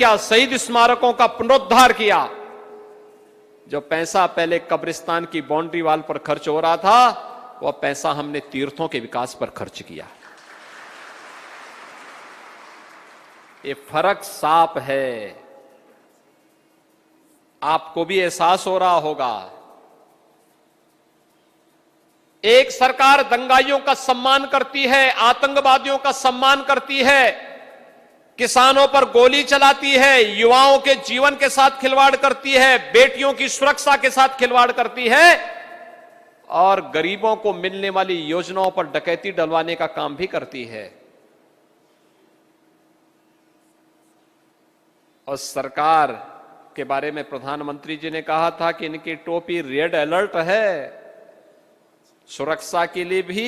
किया, शहीद स्मारकों का पुनरुद्धार किया। जो पैसा पहले कब्रिस्तान की बाउंड्री वाल पर खर्च हो रहा था, वह पैसा हमने तीर्थों के विकास पर खर्च किया। ये फर्क साफ है, आपको भी एहसास हो रहा होगा। एक सरकार दंगाइयों का सम्मान करती है, आतंकवादियों का सम्मान करती है, किसानों पर गोली चलाती है, युवाओं के जीवन के साथ खिलवाड़ करती है, बेटियों की सुरक्षा के साथ खिलवाड़ करती है और गरीबों को मिलने वाली योजनाओं पर डकैती डलवाने का काम भी करती है। और सरकार के बारे में प्रधानमंत्री जी ने कहा था कि इनकी टोपी रेड अलर्ट है, सुरक्षा के लिए भी,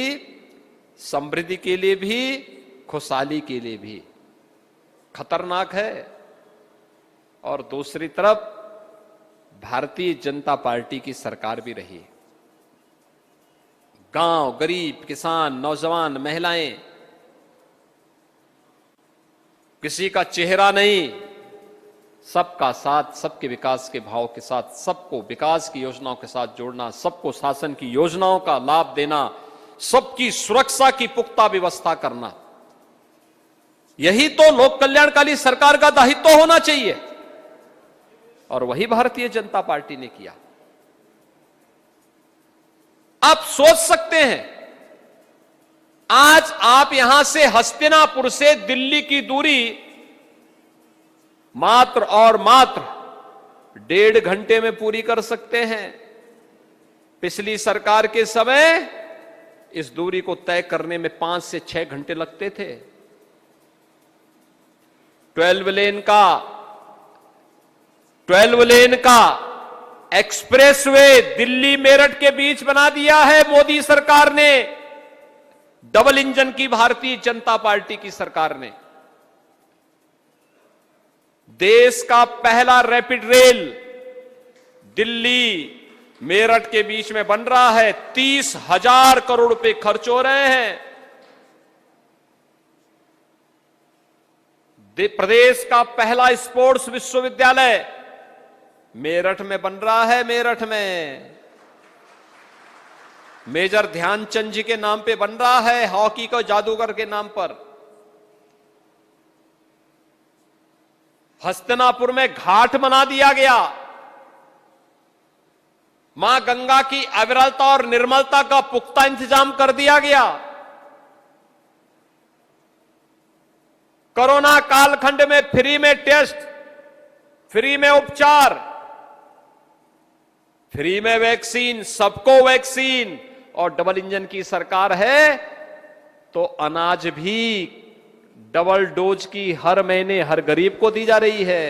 समृद्धि के लिए भी, खुशहाली के लिए भी खतरनाक है। और दूसरी तरफ भारतीय जनता पार्टी की सरकार भी रही। गांव, गरीब, किसान, नौजवान, महिलाएं, किसी का चेहरा नहीं, सबका साथ, सबके विकास के भाव के साथ, सबको विकास की योजनाओं के साथ जोड़ना, सबको शासन की योजनाओं का लाभ देना, सबकी सुरक्षा की पुख्ता व्यवस्था करना, यही तो लोक कल्याणकारी सरकार का दायित्व होना चाहिए। और वही भारतीय जनता पार्टी ने किया। आप सोच सकते हैं, आज आप यहां से हस्तिनापुर से दिल्ली की दूरी मात्र और मात्र 1.5 घंटे में पूरी कर सकते हैं। पिछली सरकार के समय इस दूरी को तय करने में 5 से 6 घंटे लगते थे। 12 लेन का एक्सप्रेसवे दिल्ली मेरठ के बीच बना दिया है मोदी सरकार ने, डबल इंजन की भारतीय जनता पार्टी की सरकार ने। देश का पहला रैपिड रेल दिल्ली मेरठ के बीच में बन रहा है। 30,000 करोड़ रुपए खर्च हो रहे हैं। प्रदेश का पहला स्पोर्ट्स विश्वविद्यालय मेरठ में बन रहा है। मेरठ में मेजर ध्यानचंद जी के नाम पे बन रहा है, हॉकी को जादूगर के नाम पर। हस्तिनापुर में घाट बना दिया गया। मां गंगा की अविरलता और निर्मलता का पुख्ता इंतजाम कर दिया गया। कोरोना कालखंड में फ्री में टेस्ट, फ्री में उपचार, फ्री में वैक्सीन, सबको वैक्सीन। और डबल इंजन की सरकार है तो अनाज भी डबल डोज की हर महीने हर गरीब को दी जा रही है।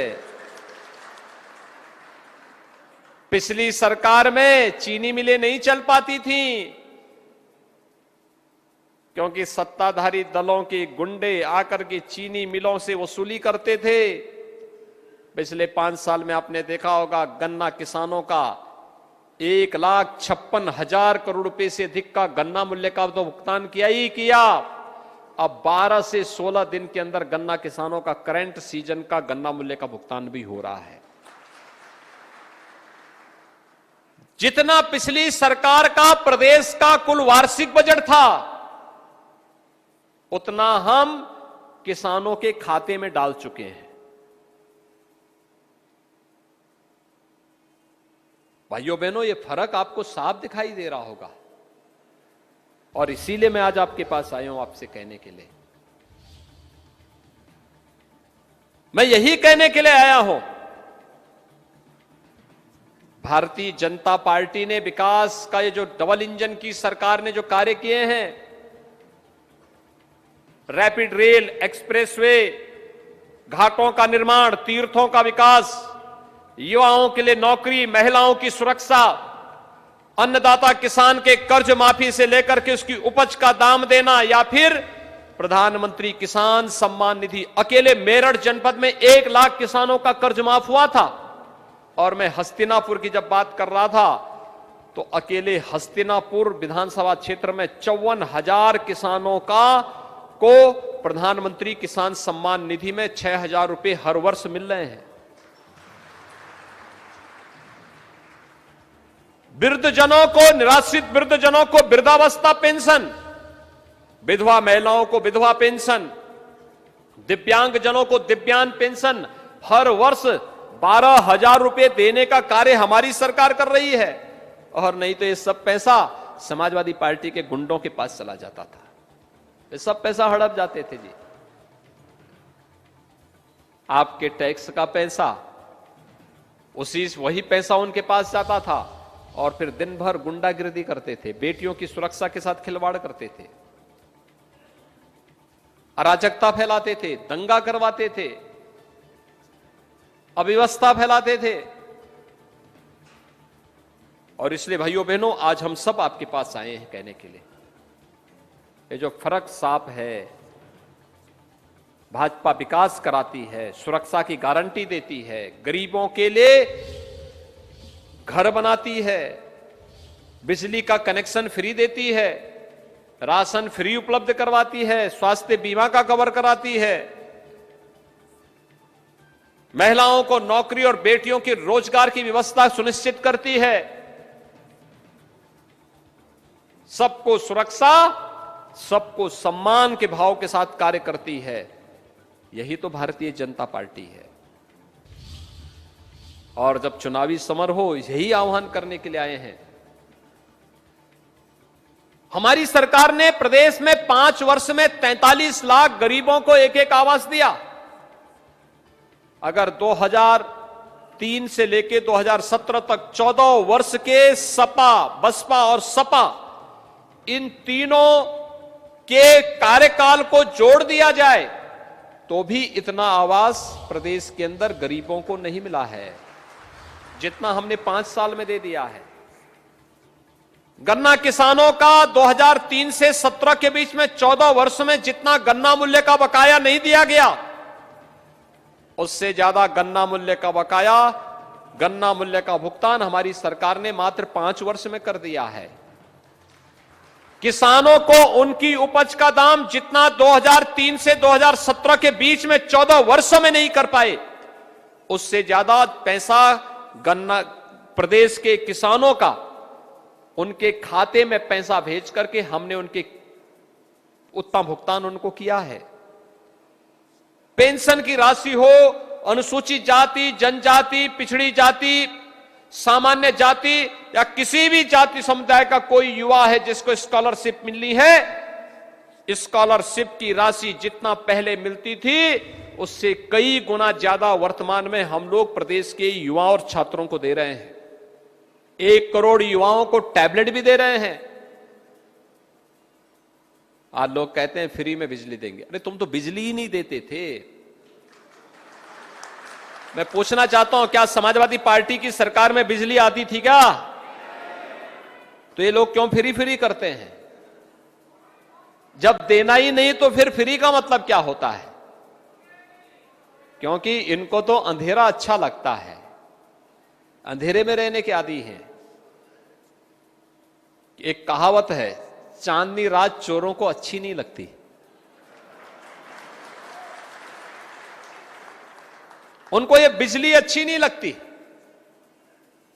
पिछली सरकार में चीनी मिलें नहीं चल पाती थी क्योंकि सत्ताधारी दलों के गुंडे आकर के चीनी मिलों से वसूली करते थे। पिछले 5 साल में आपने देखा होगा गन्ना किसानों का 1,56,000 करोड़ रुपए से अधिक का गन्ना मूल्य का तो भुगतान किया ही किया। अब 12 से 16 दिन के अंदर गन्ना किसानों का करंट सीजन का गन्ना मूल्य का भुगतान भी हो रहा है। जितना पिछली सरकार का प्रदेश का कुल वार्षिक बजट था उतना हम किसानों के खाते में डाल चुके हैं। भाइयों बहनों, ये फर्क आपको साफ दिखाई दे रहा होगा और इसीलिए मैं आज आपके पास आया हूं आपसे कहने के लिए। मैं यही कहने के लिए आया हूं, भारतीय जनता पार्टी ने विकास का ये जो डबल इंजन की सरकार ने जो कार्य किए हैं, रैपिड रेल, एक्सप्रेसवे, घाटों का निर्माण, तीर्थों का विकास, युवाओं के लिए नौकरी, महिलाओं की सुरक्षा, अन्नदाता किसान के कर्ज माफी से लेकर के उसकी उपज का दाम देना, या फिर प्रधानमंत्री किसान सम्मान निधि। अकेले मेरठ जनपद में 1 लाख किसानों का कर्ज माफ हुआ था। और मैं हस्तिनापुर की जब बात कर रहा था तो अकेले हस्तिनापुर विधानसभा क्षेत्र में 54,000 किसानों का को प्रधानमंत्री किसान सम्मान निधि में 6,000 रुपए हर वर्ष मिल रहे हैं। वृद्धजनों को, निराश्रित वृद्धजनों को वृद्धावस्था पेंशन, विधवा महिलाओं को विधवा पेंशन, दिव्यांगजनों को दिव्यांग पेंशन हर वर्ष 12,000 रुपए देने का कार्य हमारी सरकार कर रही है। और नहीं तो ये सब पैसा समाजवादी पार्टी के गुंडों के पास चला जाता था। ये सब पैसा हड़प जाते थे जी। आपके टैक्स का पैसा, वही पैसा उनके पास जाता था और फिर दिन भर गुंडागिर्दी करते थे, बेटियों की सुरक्षा के साथ खिलवाड़ करते थे, अराजकता फैलाते थे, दंगा करवाते थे, अव्यवस्था फैलाते थे। और इसलिए भाइयों बहनों, आज हम सब आपके पास आए हैं कहने के लिए, ये जो फर्क साफ है, भाजपा विकास कराती है, सुरक्षा की गारंटी देती है, गरीबों के लिए घर बनाती है, बिजली का कनेक्शन फ्री देती है, राशन फ्री उपलब्ध करवाती है, स्वास्थ्य बीमा का कवर कराती है, महिलाओं को नौकरी और बेटियों की रोजगार की व्यवस्था सुनिश्चित करती है, सबको सुरक्षा, सबको सम्मान के भाव के साथ कार्य करती है। यही तो भारतीय जनता पार्टी है। और जब चुनावी समर हो, यही आह्वान करने के लिए आए हैं। हमारी सरकार ने प्रदेश में 5 वर्ष में 43 लाख गरीबों को एक एक आवास दिया। अगर 2003 से लेकर 2017 तक 14 वर्ष के सपा, बसपा और सपा, इन तीनों के कार्यकाल को जोड़ दिया जाए तो भी इतना आवास प्रदेश के अंदर गरीबों को नहीं मिला है जितना हमने 5 साल में दे दिया है। गन्ना किसानों का 2003 से 17 के बीच में 14 वर्ष में जितना गन्ना मूल्य का बकाया नहीं दिया गया, उससे ज्यादा गन्ना मूल्य का बकाया, गन्ना मूल्य का भुगतान हमारी सरकार ने मात्र 5 वर्ष में कर दिया है। किसानों को उनकी उपज का दाम जितना 2003 से 2017 के बीच में 14 वर्षों में नहीं कर पाए, उससे ज्यादा पैसा गन्ना प्रदेश के किसानों का उनके खाते में पैसा भेज करके हमने उनके उतना भुगतान उनको किया है। पेंशन की राशि हो, अनुसूचित जाति, जनजाति, पिछड़ी जाति, सामान्य जाति या किसी भी जाति समुदाय का कोई युवा है जिसको स्कॉलरशिप मिलनी है, स्कॉलरशिप की राशि जितना पहले मिलती थी उससे कई गुना ज्यादा वर्तमान में हम लोग प्रदेश के युवाओं और छात्रों को दे रहे हैं। 1 करोड़ युवाओं को टैबलेट भी दे रहे हैं। आज लोग कहते हैं फ्री में बिजली देंगे। अरे तुम तो बिजली ही नहीं देते थे। मैं पूछना चाहता हूं, क्या समाजवादी पार्टी की सरकार में बिजली आती थी क्या? तो ये लोग क्यों फ्री फ्री करते हैं? जब देना ही नहीं तो फिर फ्री का मतलब क्या होता है? क्योंकि इनको तो अंधेरा अच्छा लगता है, अंधेरे में रहने के आदी हैं। एक कहावत है, चांदनी रात चोरों को अच्छी नहीं लगती। उनको ये बिजली अच्छी नहीं लगती,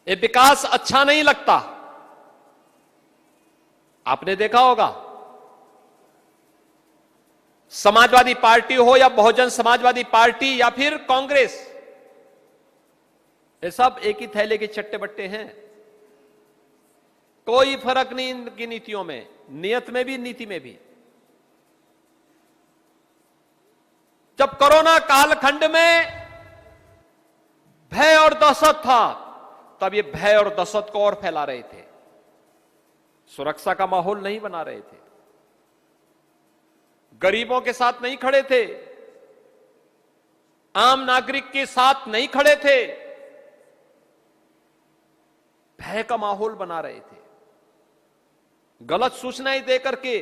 ये विकास अच्छा नहीं लगता। आपने देखा होगा, समाजवादी पार्टी हो या बहुजन समाजवादी पार्टी या फिर कांग्रेस, ये सब एक ही थैले के चट्टे बट्टे हैं। कोई फर्क नहीं इनकी नीतियों में, नियत में भी, नीति में भी। जब कोरोना कालखंड में भय और दहशत था, तब ये भय और दहशत को और फैला रहे थे, सुरक्षा का माहौल नहीं बना रहे थे, गरीबों के साथ नहीं खड़े थे, आम नागरिक के साथ नहीं खड़े थे, भय का माहौल बना रहे थे, गलत सूचनाएं देकर के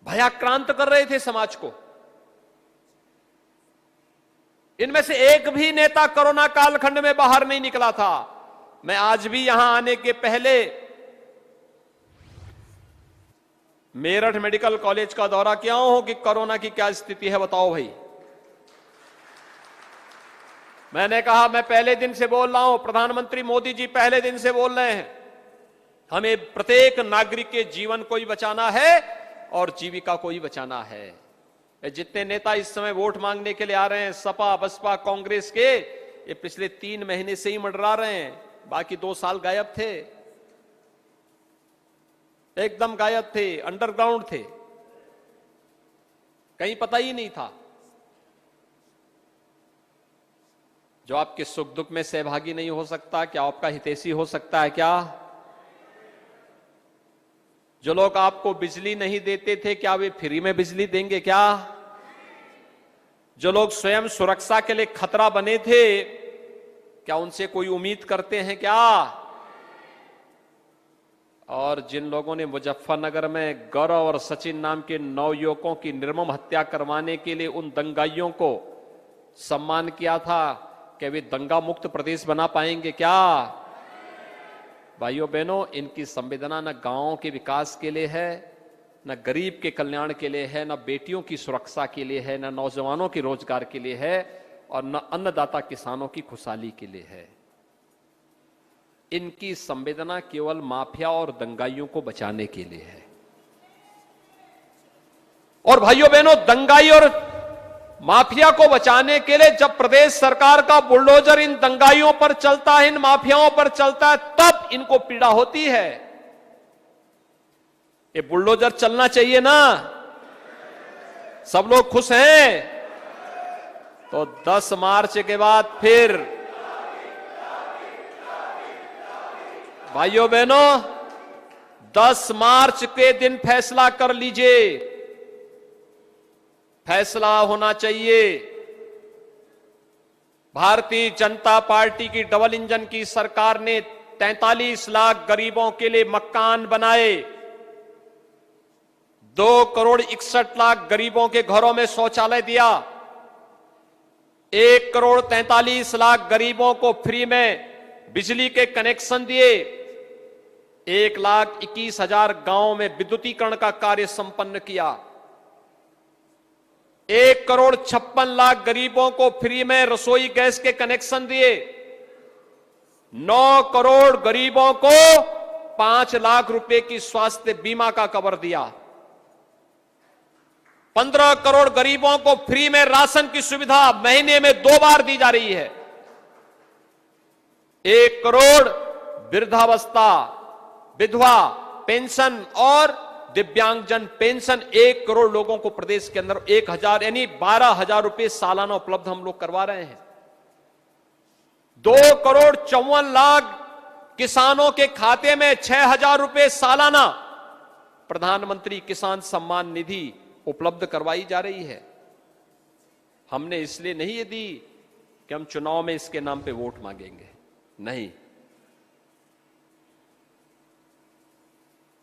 भयाक्रांत कर रहे थे समाज को। इनमें से एक भी नेता कोरोना कालखंड में बाहर नहीं निकला था। मैं आज भी यहां आने के पहले मेरठ मेडिकल कॉलेज का दौरा किया हूं कि कोरोना की क्या स्थिति है बताओ भाई। मैंने कहा, मैं पहले दिन से बोल रहा हूं, प्रधानमंत्री मोदी जी पहले दिन से बोल रहे हैं, हमें प्रत्येक नागरिक के जीवन को ही बचाना है और जीविका को ही बचाना है। जितने नेता इस समय वोट मांगने के लिए आ रहे हैं, सपा बसपा कांग्रेस के, ये पिछले 3 महीने से ही मंडरा रहे हैं, बाकी 2 साल गायब थे, एकदम गायब थे, अंडरग्राउंड थे, कहीं पता ही नहीं था। जो आपके सुख दुख में सहभागी नहीं हो सकता, क्या आपका हितैषी हो सकता है क्या? जो लोग आपको बिजली नहीं देते थे, क्या वे फ्री में बिजली देंगे क्या? जो लोग स्वयं सुरक्षा के लिए खतरा बने थे, क्या उनसे कोई उम्मीद करते हैं क्या? और जिन लोगों ने मुजफ्फरनगर में गौरव और सचिन नाम के 9 युवकों की निर्मम हत्या करवाने के लिए उन दंगाइयों को सम्मान किया था, क्या वे दंगा मुक्त प्रदेश बना पाएंगे क्या? भाइयों बहनों, इनकी संवेदना न गांवों के विकास के लिए है, न गरीब के कल्याण के लिए है, न बेटियों की सुरक्षा के लिए है, न नौजवानों के रोजगार के लिए है, और न अन्नदाता किसानों की खुशहाली के लिए है। इनकी संवेदना केवल माफिया और दंगाइयों को बचाने के लिए है। और भाइयों बहनों, दंगाई और माफिया को बचाने के लिए जब प्रदेश सरकार का बुलडोजर इन दंगाइयों पर चलता है, इन माफियाओं पर चलता है, तब इनको पीड़ा होती है। ये बुलडोजर चलना चाहिए ना? सब लोग खुश हैं? तो 10 मार्च के बाद फिर भाइयों बहनों, 10 मार्च के दिन फैसला कर लीजिए। फैसला होना चाहिए। भारतीय जनता पार्टी की डबल इंजन की सरकार ने 43 लाख गरीबों के लिए मकान बनाए, 2 करोड़ 61 लाख गरीबों के घरों में शौचालय दिया, 1 करोड़ 43 लाख गरीबों को फ्री में बिजली के कनेक्शन दिए, 1,21,000 गांवों में विद्युतीकरण का कार्य संपन्न किया, 1 करोड़ 56 लाख गरीबों को फ्री में रसोई गैस के कनेक्शन दिए, 9 करोड़ गरीबों को 5 लाख रुपए की स्वास्थ्य बीमा का कवर दिया, 15 करोड़ गरीबों को फ्री में राशन की सुविधा महीने में 2 बार दी जा रही है, 1 करोड़ वृद्धावस्था, विधवा पेंशन और दिव्यांगजन पेंशन 1 करोड़ लोगों को प्रदेश के अंदर 1,000 यानी 12,000 रुपए सालाना उपलब्ध हम लोग करवा रहे हैं। 2 करोड़ 54 लाख किसानों के खाते में 6,000 रुपए सालाना प्रधानमंत्री किसान सम्मान निधि उपलब्ध करवाई जा रही है। हमने इसलिए नहीं ये दी कि हम चुनाव में इसके नाम पे वोट मांगेंगे, नहीं,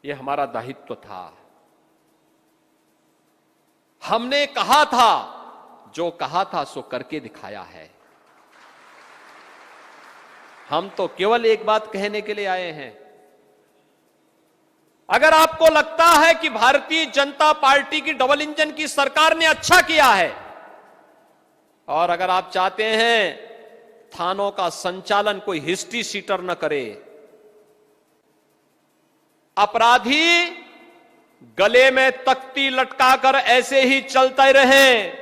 ये हमारा दायित्व था। हमने कहा था, जो कहा था सो करके दिखाया है। हम तो केवल एक बात कहने के लिए आए हैं। अगर आपको लगता है कि भारतीय जनता पार्टी की डबल इंजन की सरकार ने अच्छा किया है, और अगर आप चाहते हैं थानों का संचालन कोई हिस्ट्री शीटर न करे, अपराधी गले में तख्ती लटकाकर ऐसे ही चलते रहे,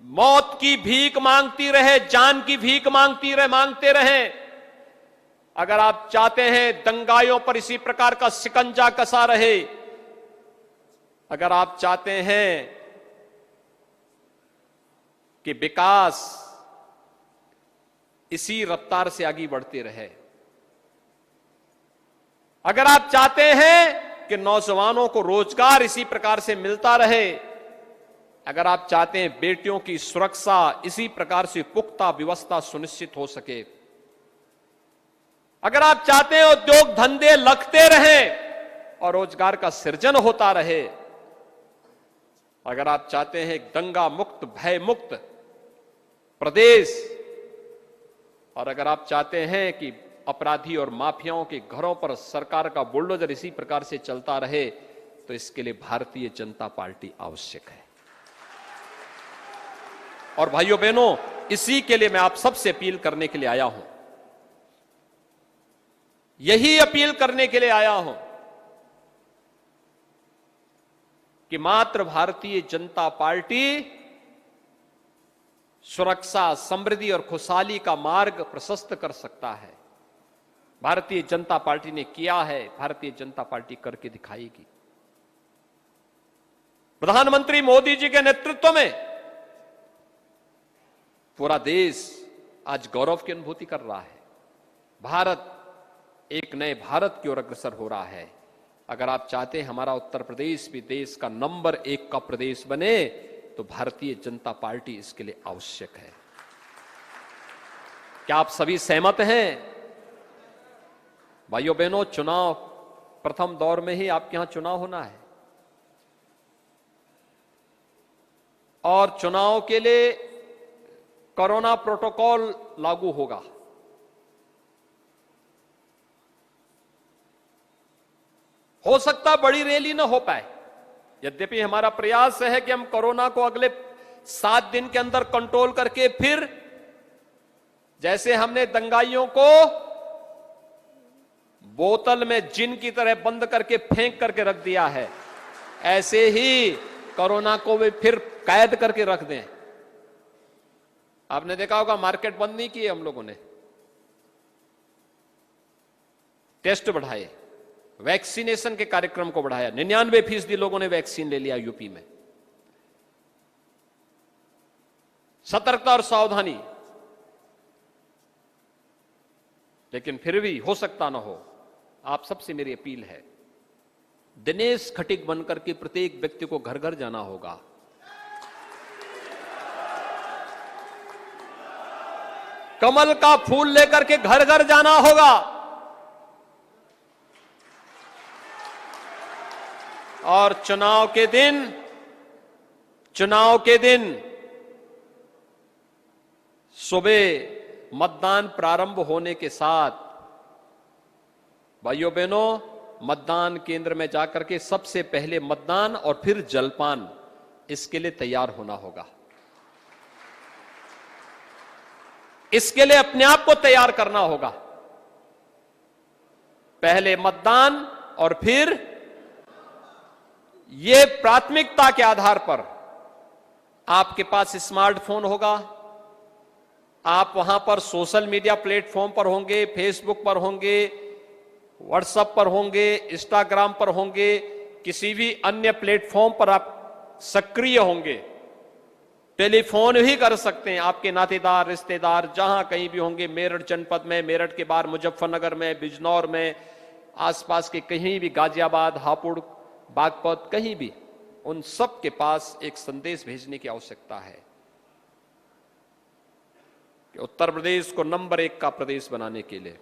मौत की भीख मांगती रहे, जान की भीख मांगते रहे। अगर आप चाहते हैं दंगाइयों पर इसी प्रकार का शिकंजा कसा रहे, अगर आप चाहते हैं कि विकास इसी रफ्तार से आगे बढ़ते रहे, अगर आप चाहते हैं कि नौजवानों को रोजगार इसी प्रकार से मिलता रहे, अगर आप चाहते हैं बेटियों की सुरक्षा इसी प्रकार से पुख्ता व्यवस्था सुनिश्चित हो सके, अगर आप चाहते हैं उद्योग धंधे लगते रहें और रोजगार का सृजन होता रहे, अगर आप चाहते हैं दंगा मुक्त भय मुक्त प्रदेश, और अगर आप चाहते हैं कि अपराधी और माफियाओं के घरों पर सरकार का बुलडोजर इसी प्रकार से चलता रहे, तो इसके लिए भारतीय जनता पार्टी आवश्यक है। और भाइयों बहनों, इसी के लिए मैं आप सबसे अपील करने के लिए आया हूं, यही अपील करने के लिए आया हूं कि मात्र भारतीय जनता पार्टी सुरक्षा, समृद्धि और खुशहाली का मार्ग प्रशस्त कर सकता है। भारतीय जनता पार्टी ने किया है, भारतीय जनता पार्टी करके दिखाएगी। प्रधानमंत्री मोदी जी के नेतृत्व में पूरा देश आज गौरव की अनुभूति कर रहा है। भारत एक नए भारत की ओर अग्रसर हो रहा है। अगर आप चाहते हैं हमारा उत्तर प्रदेश भी देश का नंबर 1 का प्रदेश बने, तो भारतीय जनता पार्टी इसके लिए आवश्यक है। क्या आप सभी सहमत हैं? भाइयों बहनों, चुनाव प्रथम दौर में ही आपके यहां चुनाव होना है और चुनाव के लिए कोरोना प्रोटोकॉल लागू होगा। हो सकता बड़ी रैली ना हो पाए, यद्यपि हमारा प्रयास है कि हम कोरोना को अगले 7 दिन के अंदर कंट्रोल करके फिर जैसे हमने दंगाइयों को बोतल में जिन की तरह बंद करके फेंक करके रख दिया है, ऐसे ही कोरोना को भी फिर कैद करके रख दें। आपने देखा होगा मार्केट बंद नहीं किए हम लोगों ने, टेस्ट बढ़ाए, वैक्सीनेशन के कार्यक्रम को बढ़ाया। 99% लोगों ने वैक्सीन ले लिया यूपी में। सतर्कता और सावधानी, लेकिन फिर भी हो सकता ना हो। आप सबसे मेरी अपील है, दिनेश खटीक बनकर के प्रत्येक व्यक्ति को घर घर जाना होगा। कमल का फूल लेकर के घर घर जाना होगा और चुनाव के दिन सुबह मतदान प्रारंभ होने के साथ भाइयों बहनों, मतदान केंद्र में जाकर के सबसे पहले मतदान और फिर जलपान, इसके लिए तैयार होना होगा। इसके लिए अपने आप को तैयार करना होगा। पहले मतदान और फिर ये प्राथमिकता के आधार पर आपके पास स्मार्टफोन होगा, आप वहां पर सोशल मीडिया प्लेटफॉर्म पर होंगे, फेसबुक पर होंगे, व्हाट्सएप पर होंगे, इंस्टाग्राम पर होंगे, किसी भी अन्य प्लेटफॉर्म पर आप सक्रिय होंगे। टेलीफोन भी कर सकते हैं, आपके नातेदार रिश्तेदार जहां कहीं भी होंगे, मेरठ जनपद में, मेरठ के बाहर मुजफ्फरनगर में, बिजनौर में, आसपास के कहीं भी, गाजियाबाद, हापुड़, बागपत, कहीं भी, उन सब के पास एक संदेश भेजने की आवश्यकता है कि उत्तर प्रदेश को नंबर 1 का प्रदेश बनाने के लिए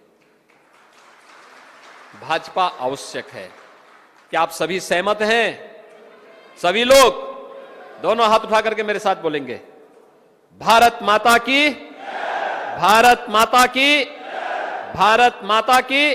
भाजपा आवश्यक है। क्या आप सभी सहमत हैं? सभी लोग दोनों हाथ उठा करके मेरे साथ बोलेंगे, भारत माता की, भारत माता की, भारत माता की।